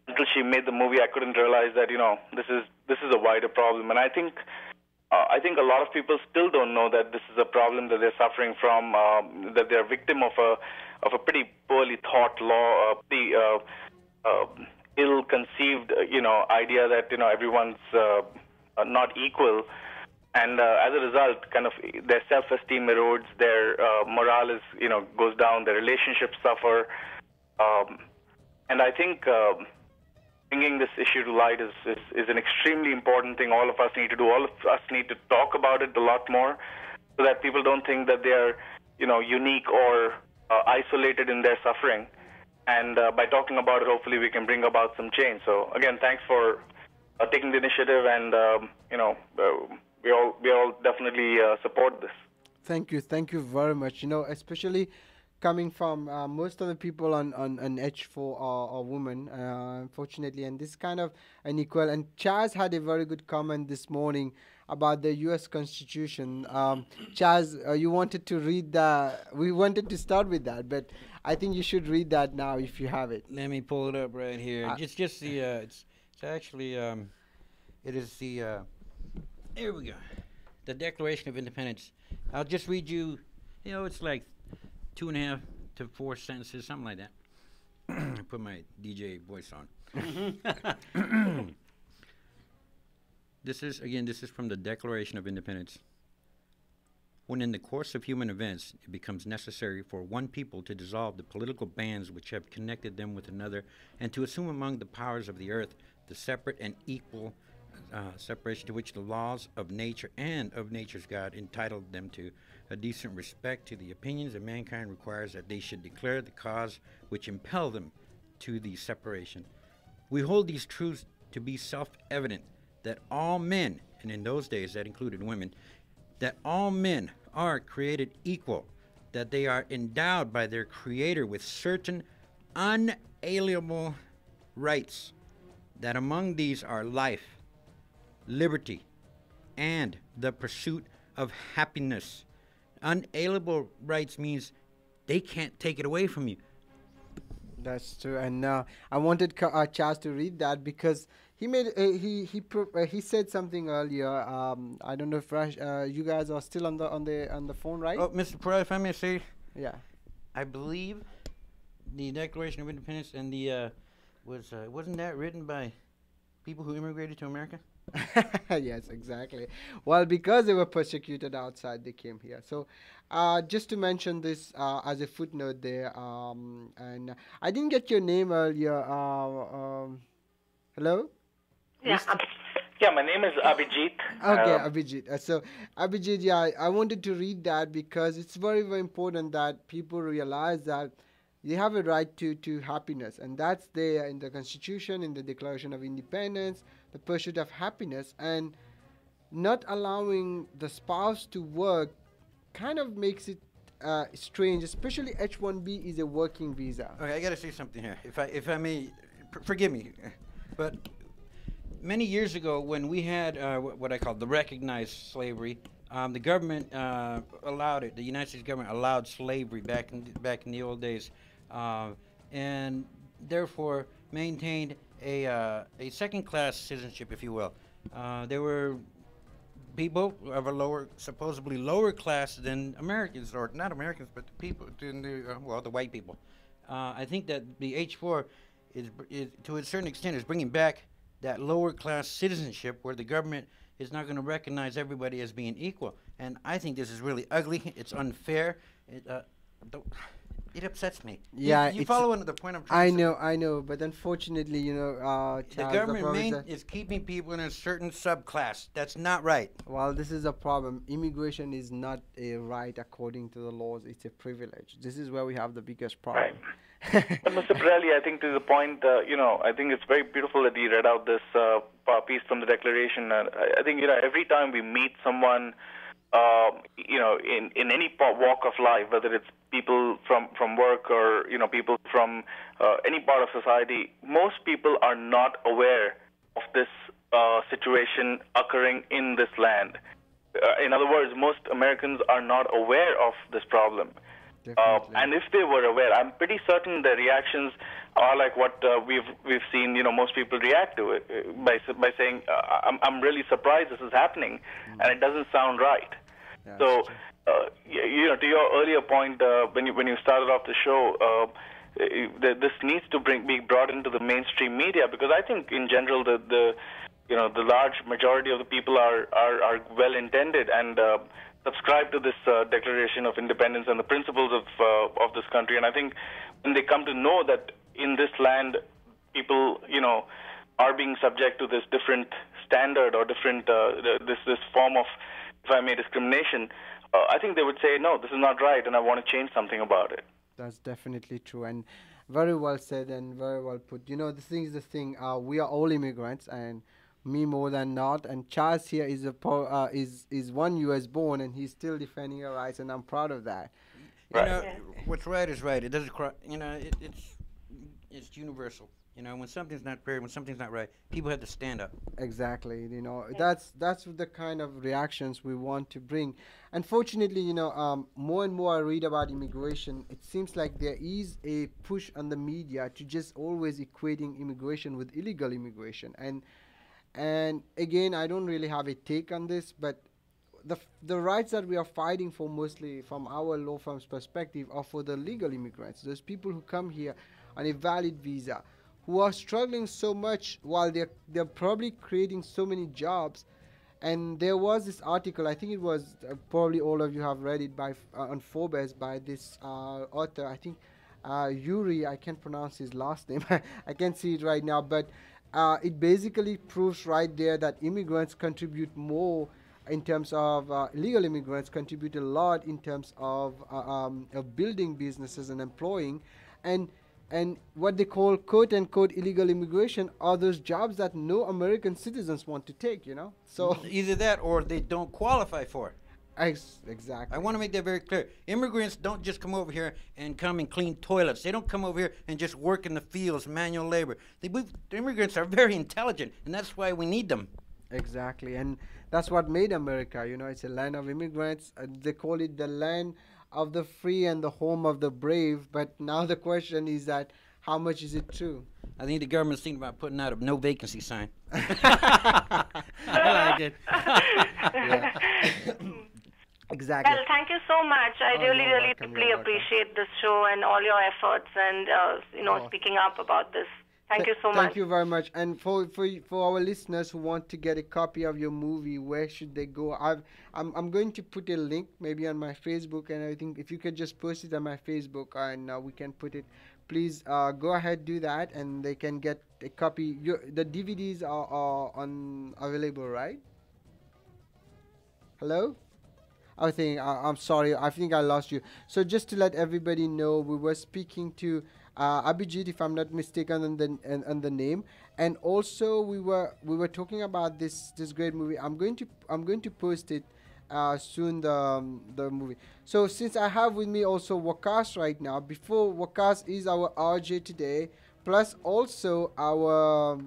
until she made the movie, I couldn't realize that this is a wider problem. And I think a lot of people still don't know that this is a problem that they're suffering from. That they're a victim of a pretty poorly thought law, pretty ill-conceived idea that everyone's not equal. And as a result, kind of their self-esteem erodes, their morale is, goes down, their relationships suffer. And I think bringing this issue to light is an extremely important thing. All of us need to do. All of us need to talk about it a lot more, so that people don't think that they are, unique or isolated in their suffering. And by talking about it, hopefully we can bring about some change. So again, thanks for taking the initiative, and we all definitely support this. Thank you very much. Especially coming from most of the people on H4 are women, unfortunately, and this kind of unequal. And Chaz had a very good comment this morning about the U.S. Constitution. Chaz, you wanted to read we wanted to start with that, but I think you should read that now if you have it. Let me pull it up right here. It's just the, it's actually, it is the, here we go. The Declaration of Independence. I'll just read you, it's like 2.5 to 4 sentences, something like that. I put my DJ voice on. This is from the Declaration of Independence. When in the course of human events it becomes necessary for one people to dissolve the political bands which have connected them with another, and to assume among the powers of the earth the separate and equal separation to which the laws of nature and of nature's God entitled them to, a decent respect to the opinions of mankind requires that they should declare the cause which impel them to the separation. We hold these truths to be self-evident, that all men, and in those days that included women, that all men are created equal, that they are endowed by their Creator with certain unalienable rights, that among these are life, liberty, and the pursuit of happiness. Unalienable rights means they can't take it away from you. That's true, and I wanted Chaz to read that because he made he said something earlier. I don't know if you guys are still on the phone, right? Oh, Mr. Perez, if I may say, yeah, I believe the Declaration of Independence and the wasn't that written by people who immigrated to America? Yes, exactly. Well, because they were persecuted outside, they came here. So, just to mention this as a footnote there, and I didn't get your name earlier. Hello? Yeah, yeah, my name is Abhijit. Okay, Abhijit. So, Abhijit, yeah, I wanted to read that because it's very, very important that people realize that they have a right to happiness, and that's there in the Constitution, in the Declaration of Independence, the pursuit of happiness, and not allowing the spouse to work kind of makes it strange, especially H-1B is a working visa. Okay, I got to say something here. If I may, forgive me, but many years ago, when we had what I call the recognized slavery, the government allowed it. The United States government allowed slavery back in the old days, and therefore maintained a second-class citizenship, if you will. There were people of a supposedly lower class than Americans, or not Americans, but the people, the white people. I think that the H-4 is to a certain extent is bringing back that lower class citizenship where the government is not going to recognize everybody as being equal. And I think this is really ugly. It's unfair. It upsets me. Yeah, you follow the point I'm trying to say? I know, but unfortunately, the government is keeping people in a certain subclass. That's not right. Well, this is a problem. Immigration is not a right according to the laws. It's a privilege. This is where we have the biggest problem. Right. But Mr. Pirelli, I think to the point, I think it's very beautiful that he read out this piece from the Declaration. I think, every time we meet someone, in any walk of life, whether it's people from work or, people from any part of society, most people are not aware of this situation occurring in this land. In other words, most Americans are not aware of this problem. And if they were aware, I'm pretty certain the reactions are like what we've seen. Most people react to it by saying, "I'm really surprised this is happening, and it doesn't sound right." Yes. So, to your earlier point, when you started off the show, this needs to be brought into the mainstream media, because I think in general the large majority of the people are well intended and subscribe to this Declaration of Independence and the principles of this country. And I think when they come to know that in this land people are being subject to this different standard or different this form of, if I may, discrimination, I think they would say, no, this is not right, and I want to change something about it. That's definitely true, and very well said and very well put. The thing is we are all immigrants, and me more than not, and Charles here is is one U.S. born, and he's still defending our rights, and I'm proud of that. Right. What's right is right. It doesn't it's universal. When something's not fair, when something's not right, people have to stand up. Exactly. That's the kind of reactions we want to bring. Unfortunately, more and more I read about immigration, it seems like there is a push on the media to just always equating immigration with illegal immigration. And again, I don't really have a take on this, but the rights that we are fighting for, mostly from our law firm's perspective, are for the legal immigrants. Those people who come here on a valid visa, who are struggling so much while they're probably creating so many jobs. And there was this article, I think it was probably all of you have read it on Forbes by this author, I think Yuri, I can't pronounce his last name, I can't see it right now, but it basically proves right there that immigrants contribute more in terms of illegal immigrants contribute a lot in terms of building businesses and employing, and what they call quote-unquote illegal immigration are those jobs that no American citizens want to take, So either that or they don't qualify for it. Exactly. I want to make that very clear. Immigrants don't just come over here and come and clean toilets. They don't come over here and just work in the fields, manual labor. The immigrants are very intelligent, and that's why we need them. Exactly, and that's what made America. It's a land of immigrants. They call it the land of the free and the home of the brave. But now the question is that how much is it true? I think the government's thinking about putting out a no vacancy sign. I like it. Exactly. Well, thank you so much. I really deeply appreciate this show and all your efforts and, speaking up about this. Thank you so much. Thank you very much. And for our listeners who want to get a copy of your movie, where should they go? I'm going to put a link maybe on my Facebook, and I think if you could just post it on my Facebook, and we can put it. Please go ahead, do that, and they can get a copy. The DVDs are available, right? Hello? I'm sorry. I think I lost you. So just to let everybody know, we were speaking to Abhijit, if I'm not mistaken, on the name, and also we were talking about this great movie. I'm going to post it soon, the movie. So since I have with me also Waqas right now, before Waqas is our RJ today, plus also our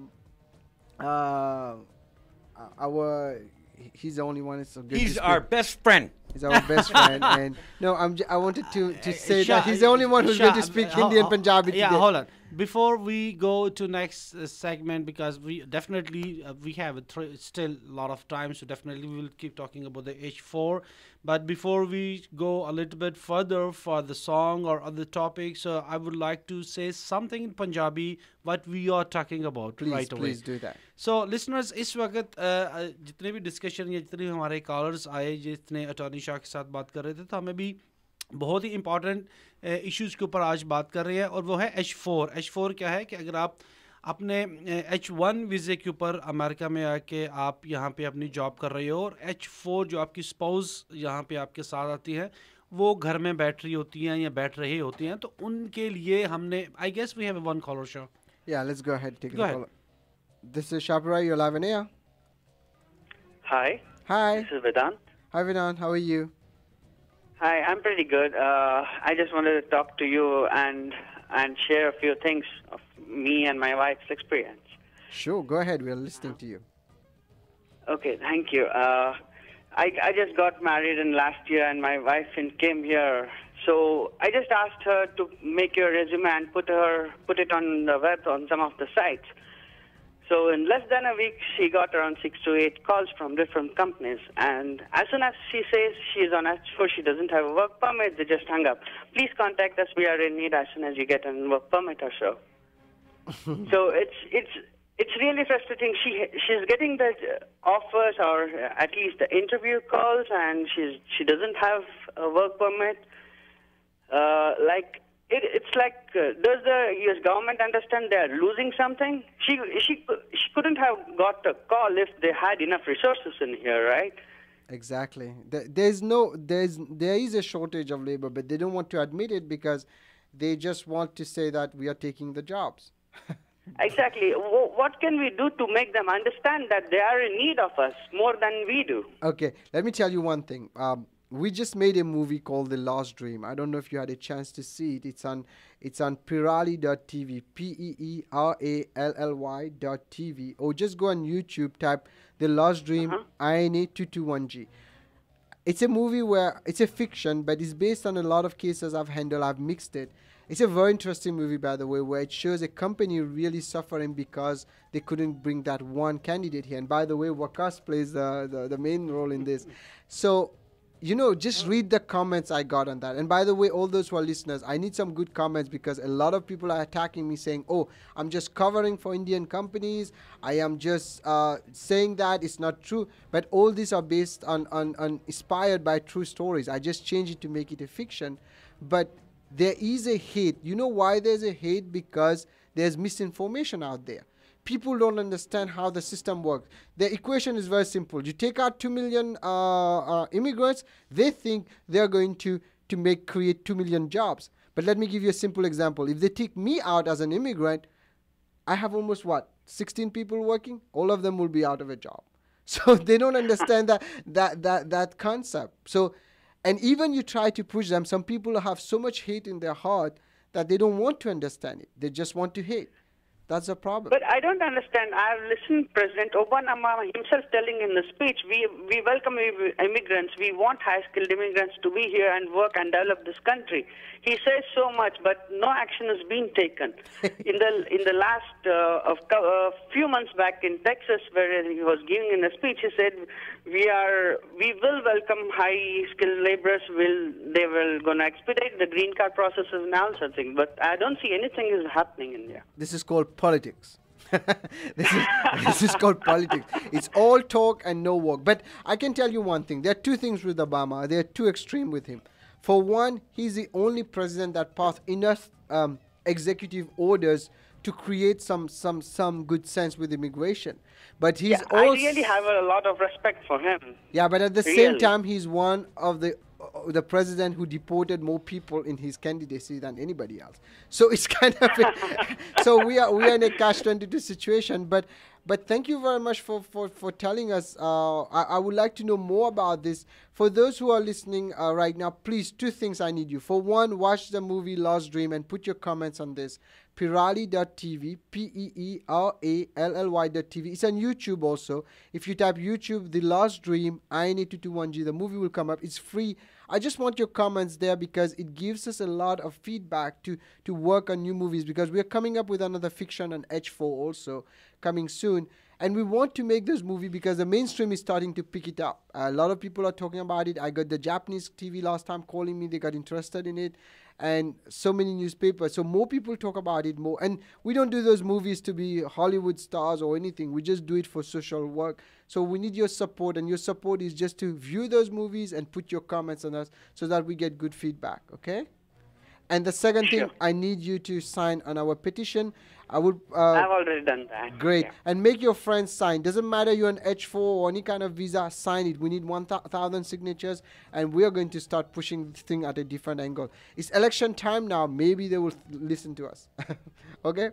he's the only one. So good. He's our best friend. He's our best friend, and no, I wanted to say that he's the only one who's going to speak Hindi and Punjabi today. Yeah, hold on. Before we go to next segment, because we definitely we have still a lot of time, so definitely we will keep talking about the H4. But before we go a little bit further for the song or other topics, I would like to say something in Punjabi what we are talking about right away. Please do that. So listeners, इस वक्त जितने भी discussion या जितने भी हमारे callers आए, जितने अटॉर्नी शाह के साथ बात कर रहे थे, तो हमें भी बहुत ही इंपॉर्टेंट इश्यूज़ के ऊपर आज बात कर रहे हैं, और वो है H4. H4 क्या है कि अगर आप अपने H1 वीज़े के ऊपर अमेरिका में आके आप यहाँ पे अपनी जॉब कर रहे हो, और H4 जो आपकी स्पाउस यहाँ पे आपके साथ आती है, वो घर में बैठ रही होती हैं या बैठ रही होती हैं, तो उनके लिए हमने I guess we have one caller show. Yeah, let's go ahead. Take the call. This is Shapra. You're live on air. Hi. Hi. This is Vedant. Hi, Vedant. How are you? Hi, I'm pretty good. I just wanted to talk to you and share a few things of me and my wife's experience. Sure, go ahead. We're listening to you. Okay, thank you. I just got married in last year, and my wife came here. So I just asked her to make your resume and put it on the web on some of the sites. So in less than a week, she got around 6 to 8 calls from different companies. And as soon as she says she's on H4, she doesn't have a work permit, they just hung up. Please contact us. We are in need as soon as you get a work permit or so. So it's really frustrating. She's getting the offers or at least the interview calls, and she doesn't have a work permit. It's like, does the U.S. government understand they are losing something? She couldn't have got a call if they had enough resources in here, right? Exactly. There is a shortage of labor, but they don't want to admit it because they just want to say that we are taking the jobs. Exactly. What can we do to make them understand that they are in need of us more than we do? Okay, let me tell you one thing. We just made a movie called The Lost Dream. I don't know if you had a chance to see it. It's on Perali.tv, PEERALLY.tv, or just go on YouTube, type The Lost Dream, INA 221G. It's a movie where it's a fiction, but it's based on a lot of cases I've handled. I've mixed it. It's a very interesting movie, by the way, where it shows a company really suffering because they couldn't bring that one candidate here. And by the way, Waqas plays the main role in this. So, just read the comments I got on that. And by the way, all those who are listeners, I need some good comments because a lot of people are attacking me saying, oh, I'm just covering for Indian companies. I am just saying that it's not true. But all these are based on inspired by true stories. I just changed it to make it a fiction. But there is a hate. You know why there's a hate? Because there's misinformation out there. People don't understand how the system works. The equation is very simple. You take out 2 million immigrants, they think they're going to create 2 million jobs. But let me give you a simple example. If they take me out as an immigrant, I have almost 16 people working? All of them will be out of a job. So they don't understand that concept. So, and even you try to push them, some people have so much hate in their heart that they don't want to understand it. They just want to hate. That's a problem. But I don't understand. I've listened President Obama himself telling in the speech, we welcome immigrants. We want high-skilled immigrants to be here and work and develop this country. He says so much, but no action is being taken. in the last a few months back in Texas, where he was giving in a speech, he said, we will welcome high-skilled laborers. They will gonna expedite the green card processes and all such things. But I don't see anything is happening in there. This is called called politics. This is called politics. It's all talk and no work. But I can tell you one thing. There are two things with Obama. There are two extreme with him. For one, he's the only president that passed enough executive orders to create some good sense with immigration. But he's I really have a lot of respect for him. Yeah, but at the same time, he's one of the president who deported more people in his candidacy than anybody else. So it's kind of so we are in a catch-22 situation. But thank you very much for telling us. I would like to know more about this. For those who are listening right now, please, two things I need you. For one, watch the movie Lost Dream and put your comments on this. Pirali.tv, Peerally.tv. It's on YouTube also. If you type YouTube, The Lost Dream, INA221G, the movie will come up. It's free. I just want your comments there because it gives us a lot of feedback to work on new movies, because we are coming up with another fiction on H4 also coming soon. And we want to make this movie because the mainstream is starting to pick it up. A lot of people are talking about it. I got the Japanese TV last time calling me. They got interested in it. And so many newspapers. So more people talk about it more. And we don't do those movies to be Hollywood stars or anything. We just do it for social work. So we need your support. And your support is just to view those movies and put your comments on us so that we get good feedback. Okay? And the second thing, I need you to sign on our petition. I've already done that. Great. Yeah. And make your friends sign. Doesn't matter you're on H4 or any kind of visa, sign it. We need 1,000 signatures, and we are going to start pushing this thing at a different angle. It's election time now. Maybe they will listen to us. Okay?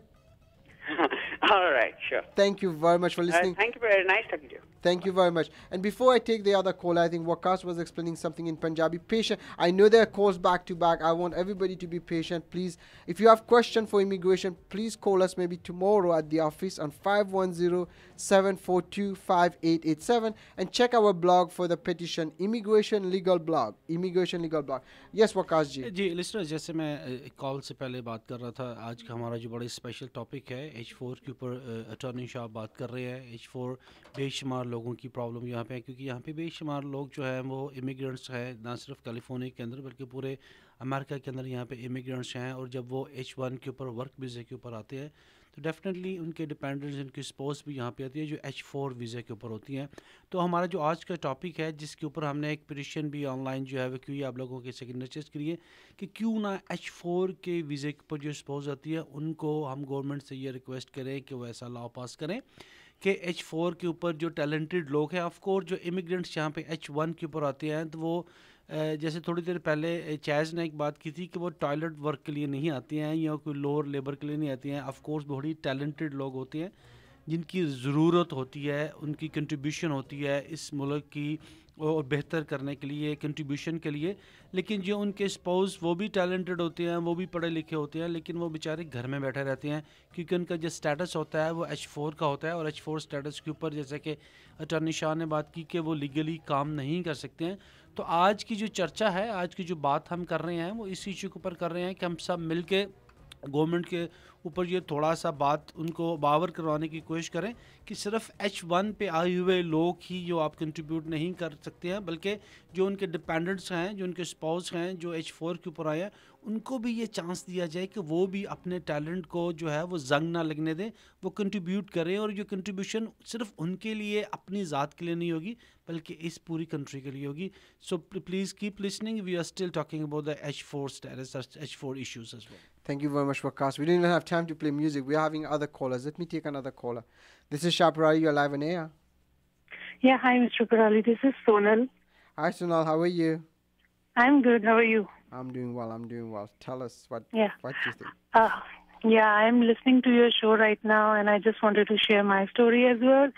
All right, sure. Thank you very much for listening. Thank you very nice talking to you. Thank you very much. And before I take the other call, I think Waqas was explaining something in Punjabi. Patient. I know there are calls back to back. I want everybody to be patient. Please, if you have question for immigration, please call us maybe tomorrow at the office on 510-742-5887 and check our blog for the petition, Immigration Legal Blog. Immigration Legal Blog. Yes, Waqas ji. Ji Leicester, जैसे मैं call से पहले बात कर रहा था, आज का हमारा जो बड़ा स्पेशल टॉपिक है H4 के ऊपर अटॉर्नी साहब बात कर रहे हैं. H4 बेशुमार लोगों की प्रॉब्लम यहाँ पे है, क्योंकि यहाँ पे बेशुमार लोग जो है वो इमिग्रेंट्स हैं, ना सिर्फ कैलिफोर्निया के अंदर बल्कि पूरे अमेरिका के अंदर यहाँ पे इमिग्रेंट्स हैं. और जब वो H1 के ऊपर वर्क वीज़ा के ऊपर आते हैं तो डेफिनेटली उनके डिपेंडेंट्स, उनकी स्पोर्स भी यहाँ पे आती है जो H4 वीज़ा के ऊपर होती हैं. तो हमारा जो आज का टॉपिक है, जिसके ऊपर हमने एक पिटिशन भी ऑनलाइन जो है वो क्यों आप लोगों के सिग्नेचर्स के लिए कि क्यों ना H4 के वीज़े के ऊपर जो स्पोर्स आती है उनको हम गवर्नमेंट से ये रिक्वेस्ट करें कि वो ऐसा लॉ पास करें कि H4 के ऊपर जो टैलेंटेड लोग हैं, ऑफकोर्स जो इमिग्रेंट्स यहाँ पे H1 के ऊपर आते हैं, तो वो जैसे थोड़ी देर पहले चैज़ ने एक बात की थी कि वो टॉयलेट वर्क के लिए नहीं आती हैं या कोई लोअर लेबर के लिए नहीं आती हैं. ऑफकोर्स बहुत ही टैलेंटेड लोग होते हैं जिनकी ज़रूरत होती है, उनकी कंट्रीब्यूशन होती है इस मुल्क की और बेहतर करने के लिए, कंट्रीब्यूशन के लिए. लेकिन जो उनके स्पाउस वो भी टैलेंटेड होते हैं, वो भी पढ़े लिखे होते हैं, लेकिन वो बेचारे घर में बैठे रहते हैं क्योंकि उनका जो स्टेटस होता है वो H4 का होता है. और H4 स्टेटस के ऊपर जैसे कि अटॉर्नी शाह ने बात की कि वो लीगली काम नहीं कर सकते हैं. तो आज की जो चर्चा है, आज की जो बात हम कर रहे हैं वो इस इशू के ऊपर कर रहे हैं कि हम सब मिल के गवर्नमेंट के ऊपर ये थोड़ा सा बात उनको बावर करवाने की कोशिश करें कि सिर्फ H1 पे आए हुए लोग ही जो आप कंट्रीब्यूट नहीं कर सकते हैं, बल्कि जो उनके डिपेंडेंट्स हैं, जो उनके स्पाउस हैं, जो H4 के ऊपर आए हैं, उनको भी ये चांस दिया जाए कि वो भी अपने टैलेंट को जो है वो जंग ना लगने दें, वो कंट्रीब्यूट करें. और जो कंट्रीब्यूशन सिर्फ उनके लिए, अपनी ज़ात के लिए नहीं होगी बल्कि इस पूरी कंट्री के लिए होगी. So please keep listening. We are still talking about the H4 status, H4 issues as well. Thank you very much, Waqas. We don't even have time to play music. We are having other callers. Let me take another caller. This is Shaprari. You're live on air. Yeah, hi, Mr. Pirali. This is Sonal. Hi, Sonal. How are you? I'm good. How are you? I'm doing well. I'm doing well. Tell us what you think. Yeah, I'm listening to your show right now, and I just wanted to share my story as well.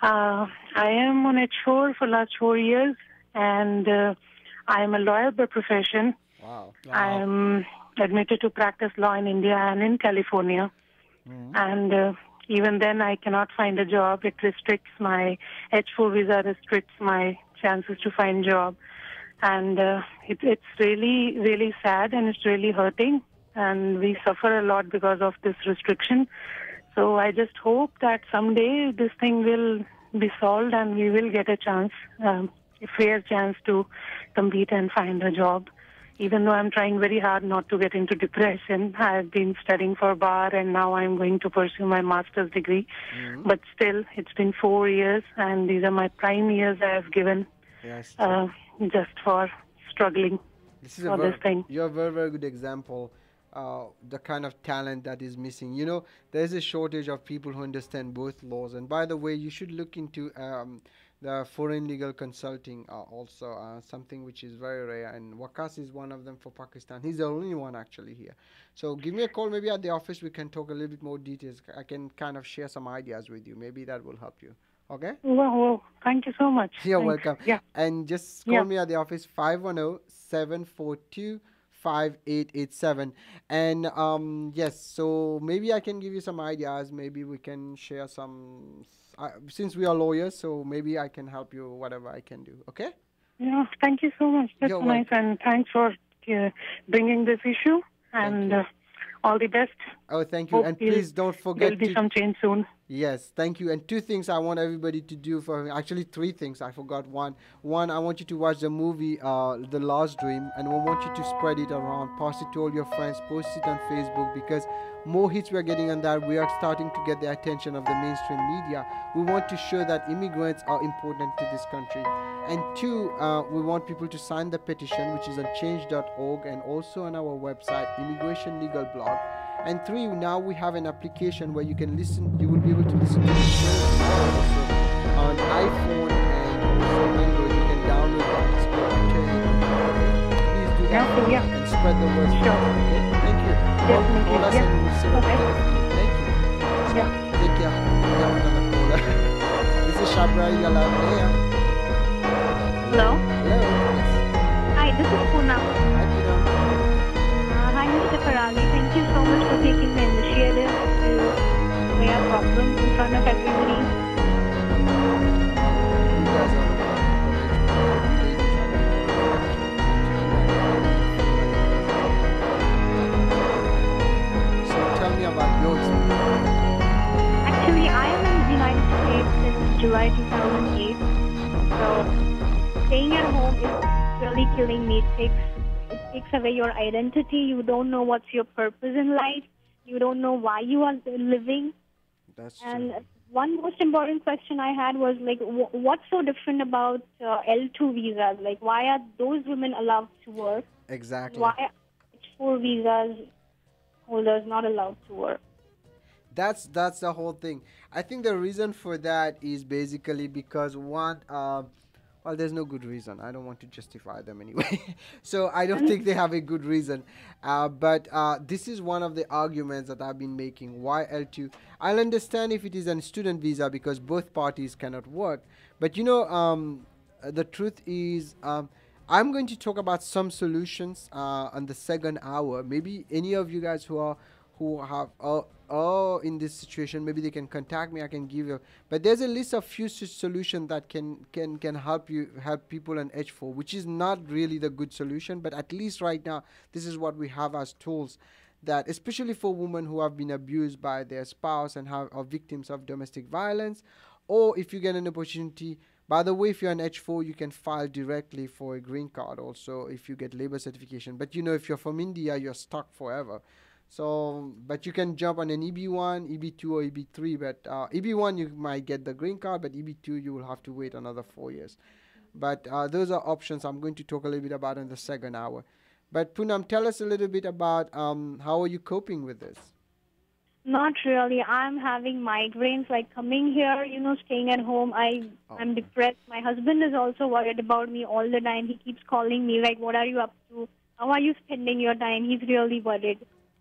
I am on H4 for last 4 years, and I am a lawyer by profession. Wow. I'm admitted to practice law in India and in California. And even then, I cannot find a job. It restricts my H4 visa, restricts my chances to find job. And it's really, really sad, and it's really hurting. And we suffer a lot because of this restriction. So I just hope that someday this thing will be solved and we will get a chance, a fair chance to compete and find a job. Even though I'm trying very hard not to get into depression, I've been studying for bar and now I'm going to pursue my master's degree. But still, it's been 4 years and these are my prime years I have given just for struggling for this thing. You're a very, very good example. The kind of talent that is missing. You know, there's a shortage of people who understand both laws. And by the way, you should look into the foreign legal consulting also, something which is very rare. And Waqas is one of them for Pakistan. He's the only one actually here. So give me a call maybe at the office. We can talk a little bit more details. I can kind of share some ideas with you. Maybe that will help you. Okay? Well, thank you so much. You're Thanks. welcome. Yeah. And just call me at the office 510-742-5887. And yes, so maybe I can give you some ideas. Maybe we can share some, since we are lawyers, so maybe I can help you whatever I can do. Okay? Yeah, thank you so much. That's You're nice. And thanks for bringing this issue. And all the best. Oh, thank you. Hope And please don't forget there'll be some change soon. Yes, thank you. And 2 things I want everybody to do for actually 3 things. I forgot one. One, I want you to watch the movie The Lost Dream, and we want you to spread it around, pass it to all your friends, post it on Facebook, because more hits we're getting on that. We are starting to get the attention of the mainstream media. We want to show that immigrants are important to this country. And 2, we want people to sign the petition, which is on change.org and also on our website, Immigration Legal Blog. And 3, now we have an application where you can listen, you will be able to listen to the show also on iPhone and also Android. You can download that. It's called Attorney. Please do that and spread the word. Okay? Thank you. Call us and we'll see what we can do. Thank you. Take care. We have another caller. This is Shabra Yalabaya. Hello? Hello. Yes. Hi, this is Poonam. Hi, Poonam. Hi, Mr. Farali. Thank you so much for taking the initiative to lay our problem in front of everybody. So tell me about your experience. Actually, I am in the United States since July 2008. So staying at home is really killing me. It takes away your identity. You don't know what's your purpose in life. You don't know why you are living. That's and one most important question I had was like, what's so different about L2 visas? Like, why are those women allowed to work? Exactly. Why are H4 visas holders not allowed to work? That's the whole thing. I think the reason for that is basically because one, well, there's no good reason. I don't want to justify them anyway. So I don't think they have a good reason. But this is one of the arguments that I've been making. Why L2? I'll understand if it is a student visa because both parties cannot work. But you know, the truth is, I'm going to talk about some solutions on the second hour. Maybe any of you guys who have in this situation, maybe they can contact me. I can give you. But there's a list of few solutions that can help people on H4, which is not really the good solution. But at least right now, this is what we have as tools. That especially for women who have been abused by their spouse and are victims of domestic violence, or if you get an opportunity. By the way, if you're on H4, you can file directly for a green card also if you get labor certification. But you know, if you're from India, you're stuck forever. So, but you can jump on an EB1, EB2 or EB3, but EB1 you might get the green card, but EB2 you will have to wait another 4 years. But those are options I'm going to talk a little bit about in the second hour. But Poonam, tell us a little bit about how are you coping with this? Not really. I'm having migraines, like coming here, you know, staying at home. I'm depressed. My husband is also worried about me all the time. He keeps calling me, like, what are you up to? How are you spending your time? He's really worried.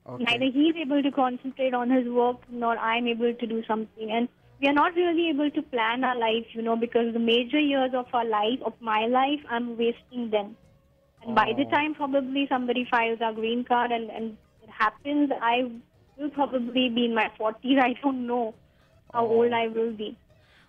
Okay. Neither he's able to concentrate on his work, nor I'm able to do something. And we are not really able to plan our life, you know, because the major years of our life, of my life, I'm wasting them. And by the time probably somebody files a green card and it happens, I will probably be in my 40s. I don't know how old I will be.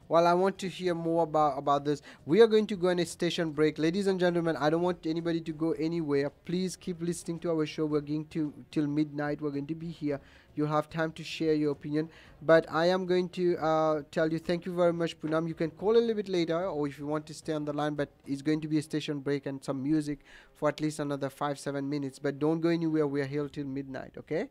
Well, I want to hear more about this. We are going to go on a station break. Ladies and gentlemen, I don't want anybody to go anywhere. Please keep listening to our show. We're going to till midnight. We're going to be here. you'll have time to share your opinion. But I am going to tell you thank you very much, Poonam. You can call a little bit later, or if you want to stay on the line, but it's going to be a station break and some music for at least another 5-7 minutes. But don't go anywhere. We are here till midnight, okay?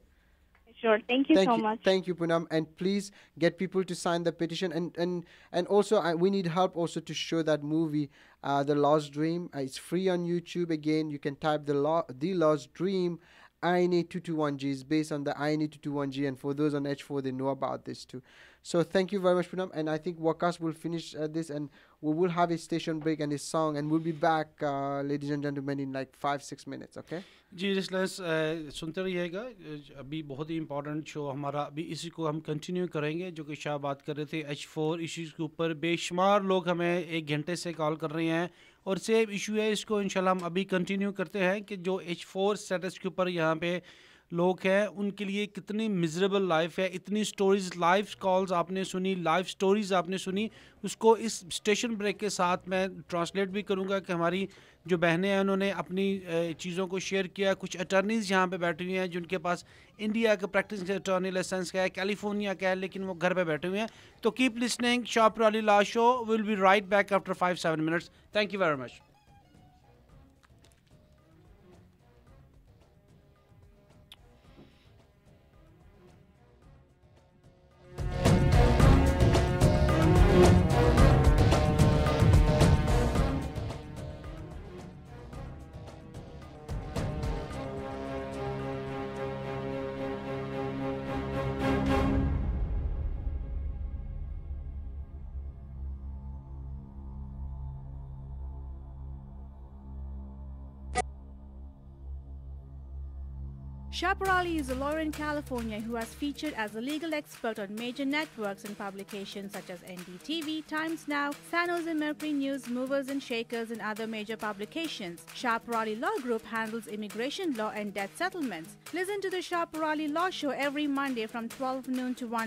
Sure. Thank you so much. Thank you, Poonam. And please get people to sign the petition. And also, we need help also to show that movie, The Lost Dream. It's free on YouTube. Again, you can type The Lost Dream. INA 221G is based on the INA 221G, and for those on H4, they know about this too. So thank you very much, Poonam. And I think Wakas will finish this, and we will have a station break and a song, and we'll be back, ladies and gentlemen, in like 5-6 minutes. Okay? Ji listeners सुनते रहिएगा. अभी बहुत ही important show हमारा अभी इसी को हम continue करेंगे. जो कि शाह बात कर रहे थे H4 इश्यूज़ के ऊपर. बेशुमार लोग हमें 1 घंटे से कॉल कर रहे हैं और सेम इशू है. इसको इंशाल्लाह हम अभी कंटिन्यू करते हैं कि जो H4 स्टेटस के ऊपर यहाँ पे लोग हैं उनके लिए कितनी मिजरेबल लाइफ है. इतनी स्टोरीज, लाइव कॉल्स आपने सुनी, लाइव स्टोरीज आपने सुनी. उसको इस स्टेशन ब्रेक के साथ मैं ट्रांसलेट भी करूँगा कि हमारी जो बहनें हैं उन्होंने अपनी चीज़ों को शेयर किया. कुछ अटर्नीज़ यहाँ पे बैठे हुए हैं जिनके पास इंडिया का प्रैक्टिस अटर्नी लाइसेंस का है, कैलिफोर्निया का है, लेकिन वो घर पे बैठे हुए हैं. तो keep listening. Shah Parali law show will be right back after 5-7 minutes. Thank you very much. Shah Parali is a lawyer in California who has featured as a legal expert on major networks and publications such as NDTV, Times Now, San Jose Mercury News, Movers and Shakers, and other major publications. Shah Parali Law Group handles immigration law and debt settlements. Listen to the Shah Parali Law Show every Monday from 12 noon to 1